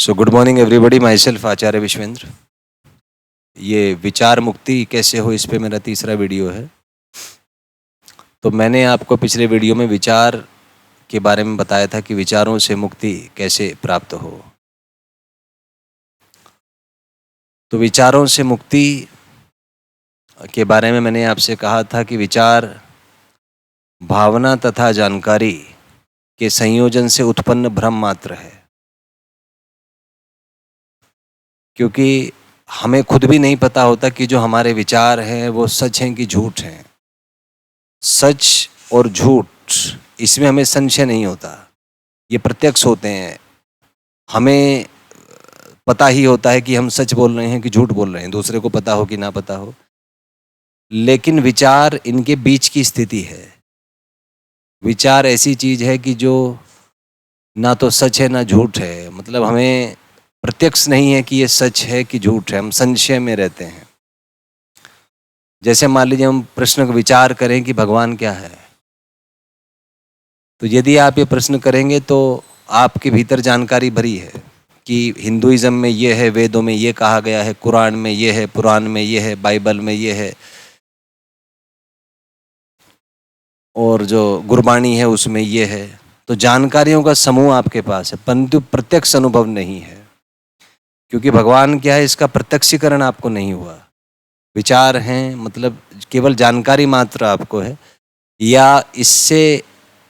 सो good morning everybody, माई सेल्फ आचार्य विश्वेंद्र। ये विचार मुक्ति कैसे हो, इस पे मेरा तीसरा वीडियो है। तो मैंने आपको पिछले वीडियो में विचार के बारे में बताया था कि विचारों से मुक्ति कैसे प्राप्त हो। तो विचारों से मुक्ति के बारे में मैंने आपसे कहा था कि विचार भावना तथा जानकारी के संयोजन से उत्पन्न भ्रम मात्र है, क्योंकि हमें खुद भी नहीं पता होता कि जो हमारे विचार हैं वो सच हैं कि झूठ हैं। सच और झूठ इसमें हमें संशय नहीं होता, ये प्रत्यक्ष होते हैं। हमें पता ही होता है कि हम सच बोल रहे हैं कि झूठ बोल रहे हैं, दूसरे को पता हो कि ना पता हो। लेकिन विचार इनके बीच की स्थिति है। विचार ऐसी चीज है कि जो ना तो सच है ना झूठ है, मतलब हमें प्रत्यक्ष नहीं है कि ये सच है कि झूठ है, हम संशय में रहते हैं। जैसे मान लीजिए हम प्रश्न का विचार करें कि भगवान क्या है, तो यदि आप ये प्रश्न करेंगे तो आपके भीतर जानकारी भरी है कि हिंदुइज्म में ये है, वेदों में ये कहा गया है, कुरान में ये है, पुराण में ये है, बाइबल में ये है, और जो गुरबाणी है उसमें ये है। तो जानकारियों का समूह आपके पास है, परंतु प्रत्यक्ष अनुभव नहीं है, क्योंकि भगवान क्या है इसका प्रत्यक्षीकरण आपको नहीं हुआ। विचार हैं मतलब केवल जानकारी मात्र आपको है, या इससे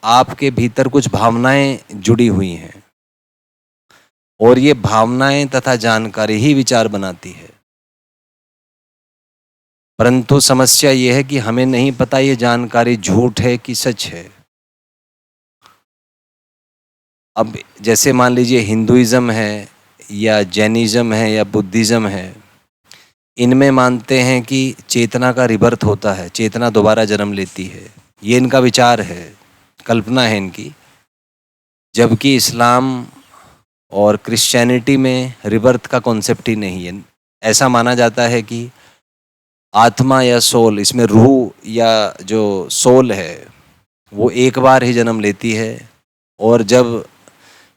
आपके भीतर कुछ भावनाएं जुड़ी हुई हैं, और ये भावनाएं तथा जानकारी ही विचार बनाती है। परंतु समस्या ये है कि हमें नहीं पता ये जानकारी झूठ है कि सच है। अब जैसे मान लीजिए हिंदुइज्म है या जैनिज्म है या बुद्धिज्म है, इनमें मानते हैं कि चेतना का रिबर्थ होता है, चेतना दोबारा जन्म लेती है। ये इनका विचार है, कल्पना है इनकी। जबकि इस्लाम और क्रिश्चियनिटी में रिबर्थ का कॉन्सेप्ट ही नहीं है। ऐसा माना जाता है कि आत्मा या सोल, इसमें रूह या जो सोल है वो एक बार ही जन्म लेती है, और जब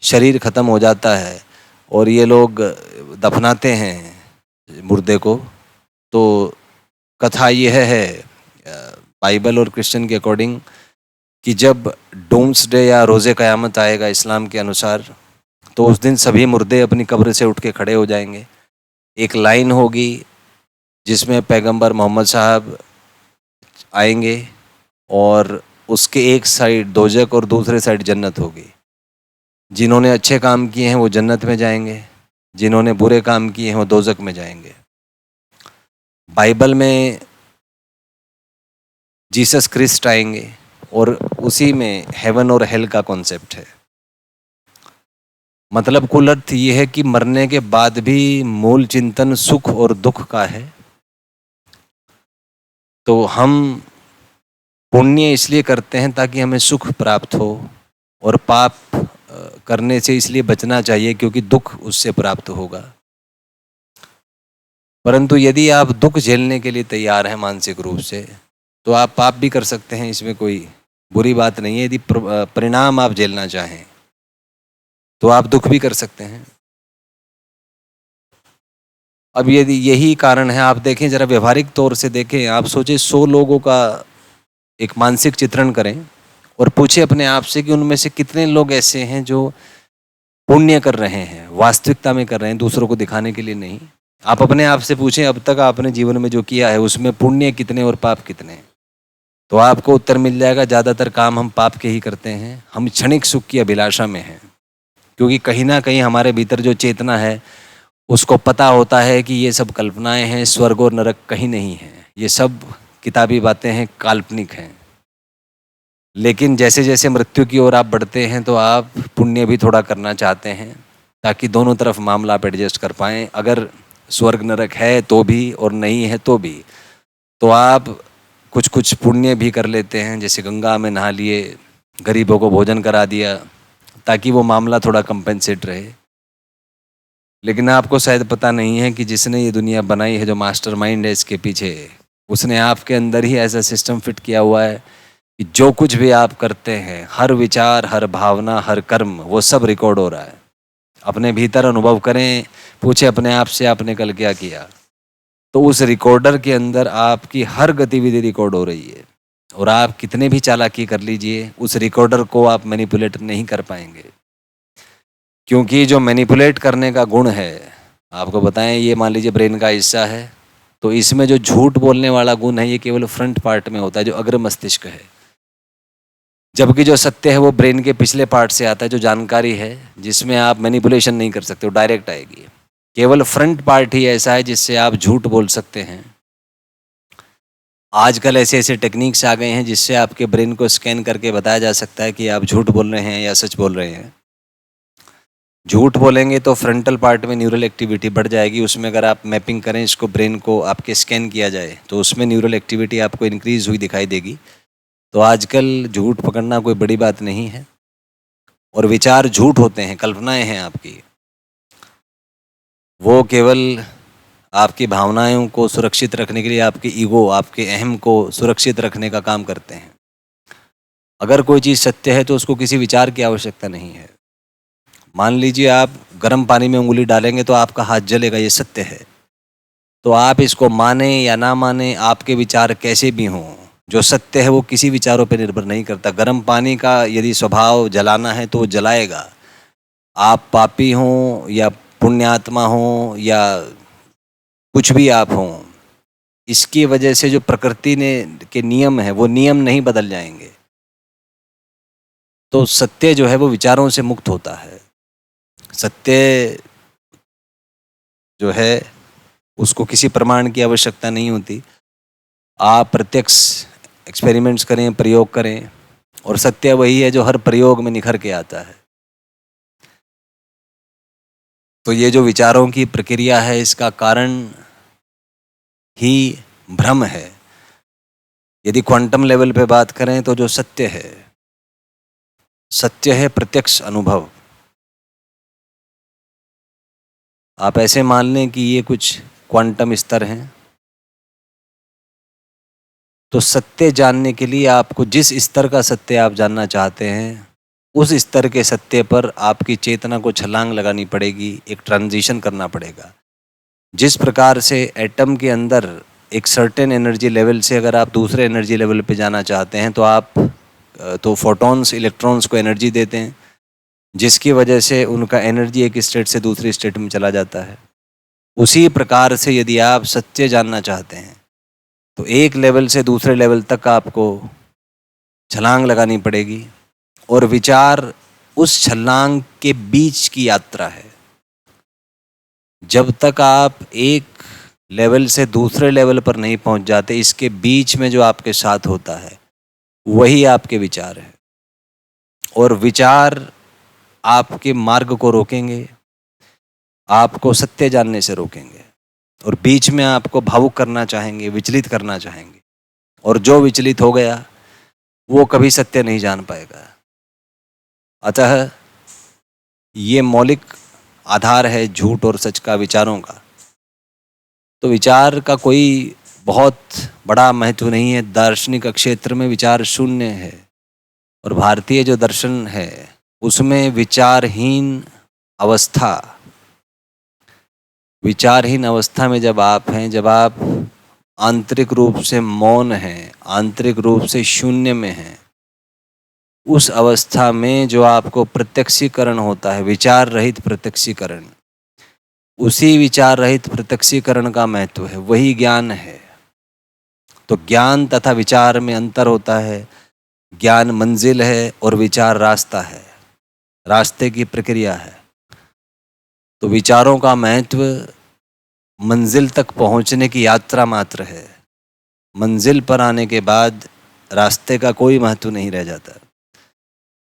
शरीर खत्म हो जाता है और ये लोग दफनाते हैं मुर्दे को, तो कथा यह है बाइबल और क्रिश्चियन के अकॉर्डिंग कि जब डूम्सडे या रोज़े क़यामत आएगा इस्लाम के अनुसार, तो उस दिन सभी मुर्दे अपनी कब्र से उठ के खड़े हो जाएंगे। एक लाइन होगी जिसमें पैगंबर मोहम्मद साहब आएंगे, और उसके एक साइड दोजक और दूसरे साइड जन्नत होगी। जिन्होंने अच्छे काम किए हैं वो जन्नत में जाएंगे, जिन्होंने बुरे काम किए हैं वो दोजक में जाएंगे। बाइबल में जीसस क्रिस्ट आएंगे, और उसी में हेवन और हेल का कॉन्सेप्ट है। मतलब कुल अर्थ ये है कि मरने के बाद भी मूल चिंतन सुख और दुख का है। तो हम पुण्य इसलिए करते हैं ताकि हमें सुख प्राप्त हो, और पाप करने से इसलिए बचना चाहिए क्योंकि दुख उससे प्राप्त होगा। परंतु यदि आप दुख झेलने के लिए तैयार हैं मानसिक रूप से, तो आप पाप भी कर सकते हैं, इसमें कोई बुरी बात नहीं है। यदि परिणाम आप झेलना चाहें तो आप दुख भी कर सकते हैं। अब यदि यही कारण है, आप देखें जरा व्यवहारिक तौर से देखें, आप सोचें 100 लोगों का एक मानसिक चित्रण करें और पूछे अपने आप से कि उनमें से कितने लोग ऐसे हैं जो पुण्य कर रहे हैं, वास्तविकता में कर रहे हैं, दूसरों को दिखाने के लिए नहीं। आप अपने आप से पूछें अब तक आपने जीवन में जो किया है उसमें पुण्य कितने और पाप कितने, तो आपको उत्तर मिल जाएगा ज़्यादातर काम हम पाप के ही करते हैं। हम क्षणिक सुख की अभिलाषा में हैं, क्योंकि कहीं ना कहीं हमारे भीतर जो चेतना है उसको पता होता है कि ये सब कल्पनाएं हैं, स्वर्ग और नरक कहीं नहीं है, ये सब किताबी बातें हैं, काल्पनिक हैं। लेकिन जैसे जैसे मृत्यु की ओर आप बढ़ते हैं तो आप पुण्य भी थोड़ा करना चाहते हैं, ताकि दोनों तरफ मामला आप एडजस्ट कर पाएँ। अगर स्वर्ग नरक है तो भी और नहीं है तो भी, तो आप कुछ कुछ पुण्य भी कर लेते हैं, जैसे गंगा में नहा लिए, गरीबों को भोजन करा दिया, ताकि वो मामला थोड़ा कंपेंसेट रहे। लेकिन आपको शायद पता नहीं है कि जिसने ये दुनिया बनाई है, जो मास्टरमाइंड है इसके पीछे, उसने आपके अंदर ही ऐसा सिस्टम फिट किया हुआ है कि जो कुछ भी आप करते हैं, हर विचार, हर भावना, हर कर्म, वो सब रिकॉर्ड हो रहा है। अपने भीतर अनुभव करें, पूछे अपने आप से आपने कल क्या किया। तो उस रिकॉर्डर के अंदर आपकी हर गतिविधि रिकॉर्ड हो रही है, और आप कितने भी चालाकी कर लीजिए उस रिकॉर्डर को आप मैनिपुलेट नहीं कर पाएंगे। क्योंकि जो मैनिपुलेट करने का गुण है, आपको बताएं, ये मान लीजिए ब्रेन का हिस्सा है, तो इसमें जो झूठ बोलने वाला गुण है ये केवल फ्रंट पार्ट में होता है, जो अग्र मस्तिष्क है। जबकि जो सत्य है वो ब्रेन के पिछले पार्ट से आता है, जो जानकारी है जिसमें आप मैनिपुलेशन नहीं कर सकते, वो डायरेक्ट आएगी। केवल फ्रंट पार्ट ही ऐसा है जिससे आप झूठ बोल सकते हैं। आजकल ऐसे ऐसे टेक्निक्स आ गए हैं जिससे आपके ब्रेन को स्कैन करके बताया जा सकता है कि आप झूठ बोल रहे हैं या सच बोल रहे हैं। झूठ बोलेंगे तो फ्रंटल पार्ट में न्यूरल एक्टिविटी बढ़ जाएगी, उसमें अगर आप मैपिंग करें इसको, ब्रेन को आपके स्कैन किया जाए तो उसमें न्यूरल एक्टिविटी आपको इंक्रीज हुई दिखाई देगी। तो आजकल झूठ पकड़ना कोई बड़ी बात नहीं है, और विचार झूठ होते हैं, कल्पनाएं हैं आपकी, वो केवल आपकी भावनाओं को सुरक्षित रखने के लिए, आपके ईगो, आपके अहम को सुरक्षित रखने का काम करते हैं। अगर कोई चीज़ सत्य है तो उसको किसी विचार की आवश्यकता नहीं है। मान लीजिए आप गर्म पानी में उंगली डालेंगे तो आपका हाथ जलेगा, ये सत्य है। तो आप इसको माने या ना माने, आपके विचार कैसे भी हों, जो सत्य है वो किसी विचारों पर निर्भर नहीं करता। गर्म पानी का यदि स्वभाव जलाना है तो वो जलाएगा। आप पापी हों या पुण्यात्मा हों या कुछ भी आप हों, इसकी वजह से जो प्रकृति ने के नियम है वो नियम नहीं बदल जाएंगे। तो सत्य जो है वो विचारों से मुक्त होता है। सत्य जो है उसको किसी प्रमाण की आवश्यकता नहीं होती। आप प्रत्यक्ष एक्सपेरिमेंट्स करें, प्रयोग करें, और सत्य वही है जो हर प्रयोग में निखर के आता है। तो ये जो विचारों की प्रक्रिया है इसका कारण ही भ्रम है। यदि क्वांटम लेवल पे बात करें तो जो सत्य है, सत्य है प्रत्यक्ष अनुभव। आप ऐसे मान लें कि ये कुछ क्वांटम स्तर हैं, तो सत्य जानने के लिए आपको जिस स्तर का सत्य आप जानना चाहते हैं उस स्तर के सत्य पर आपकी चेतना को छलांग लगानी पड़ेगी, एक ट्रांजिशन करना पड़ेगा। जिस प्रकार से एटम के अंदर एक सर्टेन एनर्जी लेवल से अगर आप दूसरे एनर्जी लेवल पे जाना चाहते हैं तो आप तो फोटॉन्स, इलेक्ट्रॉन्स को एनर्जी देते हैं, जिसकी वजह से उनका एनर्जी एक स्टेट से दूसरी स्टेट में चला जाता है। उसी प्रकार से यदि आप सत्य जानना चाहते हैं तो एक लेवल से दूसरे लेवल तक आपको छलांग लगानी पड़ेगी, और विचार उस छलांग के बीच की यात्रा है। जब तक आप एक लेवल से दूसरे लेवल पर नहीं पहुंच जाते, इसके बीच में जो आपके साथ होता है वही आपके विचार है। और विचार आपके मार्ग को रोकेंगे, आपको सत्य जानने से रोकेंगे, और बीच में आपको भावुक करना चाहेंगे, विचलित करना चाहेंगे, और जो विचलित हो गया वो कभी सत्य नहीं जान पाएगा। अतः ये मौलिक आधार है झूठ और सच का, विचारों का। तो विचार का कोई बहुत बड़ा महत्व नहीं है। दार्शनिक क्षेत्र में विचार शून्य है, और भारतीय जो दर्शन है उसमें विचारहीन अवस्था, विचारहीन अवस्था में जब आप हैं, जब आप आंतरिक रूप से मौन हैं, आंतरिक रूप से शून्य में हैं, उस अवस्था में जो आपको प्रत्यक्षीकरण होता है, विचार रहित प्रत्यक्षीकरण, उसी विचार रहित प्रत्यक्षीकरण का महत्व है, वही ज्ञान है। तो ज्ञान तथा विचार में अंतर होता है। ज्ञान मंजिल है और विचार रास्ता है, रास्ते की प्रक्रिया है। तो विचारों का महत्व मंजिल तक पहुंचने की यात्रा मात्र है। मंजिल पर आने के बाद रास्ते का कोई महत्व नहीं रह जाता।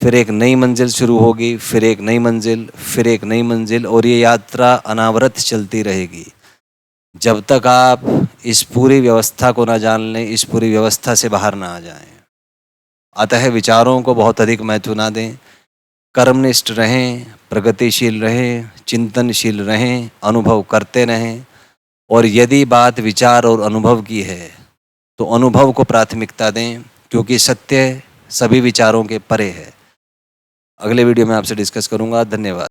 फिर एक नई मंजिल शुरू होगी, फिर एक नई मंजिल, फिर एक नई मंजिल, और ये यात्रा अनावरत चलती रहेगी जब तक आप इस पूरी व्यवस्था को ना जान लें, इस पूरी व्यवस्था से बाहर ना आ जाएं। अतः विचारों को बहुत अधिक महत्व ना दें, कर्मनिष्ठ रहें, प्रगतिशील रहें, चिंतनशील रहें, अनुभव करते रहें। और यदि बात विचार और अनुभव की है तो अनुभव को प्राथमिकता दें, क्योंकि सत्य सभी विचारों के परे है। अगले वीडियो में आपसे डिस्कस करूंगा। धन्यवाद।